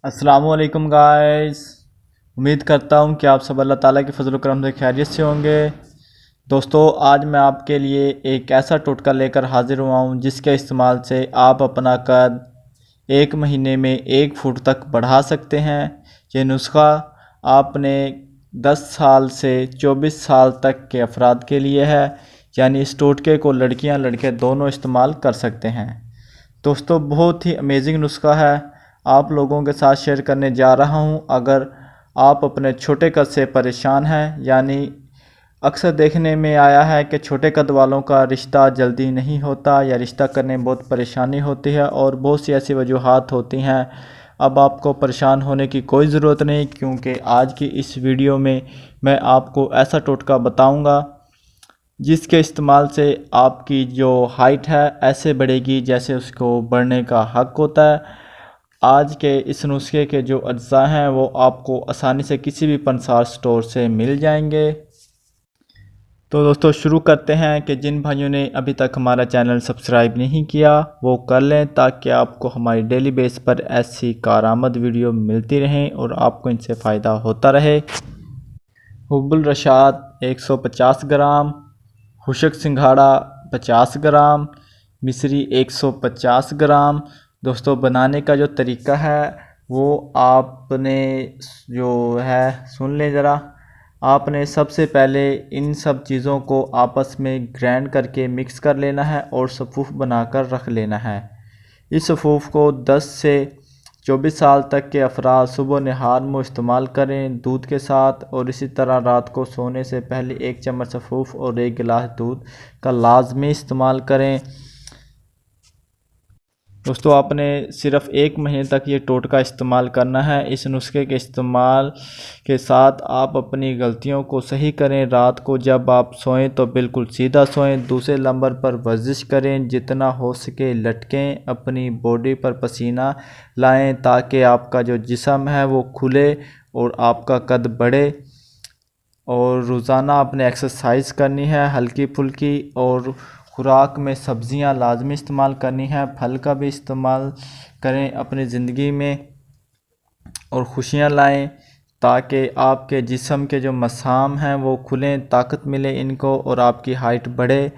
अस्सलामुअलैकुम गाइस। उम्मीद करता हूँ कि आप सब अल्लाह ताला के फजल करम से खैरियत से होंगे। दोस्तों, आज मैं आपके लिए एक ऐसा टोटका लेकर हाजिर हुआ हूँ जिसके इस्तेमाल से आप अपना कद 1 महीने में 1 फुट तक बढ़ा सकते हैं। ये नुस्खा आपने 10 साल से 24 साल तक के अफराद के लिए है, यानी इस टोटके को लड़कियाँ लड़के दोनों इस्तेमाल कर सकते हैं। दोस्तों, बहुत ही अमेजिंग नुस्खा है, आप लोगों के साथ शेयर करने जा रहा हूं। अगर आप अपने छोटे कद से परेशान हैं, यानी अक्सर देखने में आया है कि छोटे कद वालों का रिश्ता जल्दी नहीं होता या रिश्ता करने में बहुत परेशानी होती है और बहुत सी ऐसी वजूहात होती हैं। अब आपको परेशान होने की कोई ज़रूरत नहीं, क्योंकि आज की इस वीडियो में मैं आपको ऐसा टोटका बताऊंगा जिसके इस्तेमाल से आपकी जो हाइट है ऐसे बढ़ेगी जैसे उसको बढ़ने का हक होता है। आज के इस नुस्खे के जो अज्जा हैं वो आपको आसानी से किसी भी पंसार स्टोर से मिल जाएंगे। तो दोस्तों, शुरू करते हैं कि जिन भाइयों ने अभी तक हमारा चैनल सब्सक्राइब नहीं किया वो कर लें, ताकि आपको हमारी डेली बेस पर ऐसी कारआमद वीडियो मिलती रहें और आपको इनसे फ़ायदा होता रहे। हुब्बुल रशाद 150 ग्राम, खुशक सिंघाड़ा 50 ग्राम, मिश्री 150 ग्राम। दोस्तों, बनाने का जो तरीका है वो आपने जो है सुन लें ज़रा। आपने सबसे पहले इन सब चीज़ों को आपस में ग्राइंड करके मिक्स कर लेना है और सफ़ूफ बनाकर रख लेना है। इस सफ़ूफ को 10 से 24 साल तक के अफराद सुबह नहार में इस्तेमाल करें दूध के साथ, और इसी तरह रात को सोने से पहले 1 चम्मच सफ़ूफ और 1 गिलास दूध का लाजमी इस्तेमाल करें। दोस्तों, आपने सिर्फ 1 महीने तक ये टोटका इस्तेमाल करना है। इस नुस्खे के इस्तेमाल के साथ आप अपनी गलतियों को सही करें। रात को जब आप सोएं तो बिल्कुल सीधा सोएं। दूसरे नंबर पर वर्जिश करें, जितना हो सके लटकें, अपनी बॉडी पर पसीना लाएं ताकि आपका जो जिस्म है वो खुले और आपका कद बढ़े। और रोज़ाना आपने एक्सरसाइज करनी है हल्की फुल्की, और खुराक में सब्ज़ियां लाजमी इस्तेमाल करनी है। फल का भी इस्तेमाल करें अपनी ज़िंदगी में और खुशियां लाएं, ताकि आपके जिस्म के जो मसाम हैं वो खुलें, ताकत मिले इनको और आपकी हाइट बढ़े।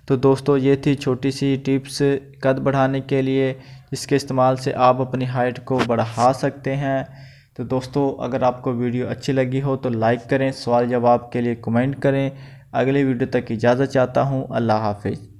तो दोस्तों, ये थी छोटी सी टिप्स कद बढ़ाने के लिए, जिसके इस्तेमाल से आप अपनी हाइट को बढ़ा सकते हैं। तो दोस्तों, अगर आपको वीडियो अच्छी लगी हो तो लाइक करें, सवाल जवाब के लिए कमेंट करें। अगले वीडियो तक इजाज़त चाहता हूँ। अल्लाह हाफिज़।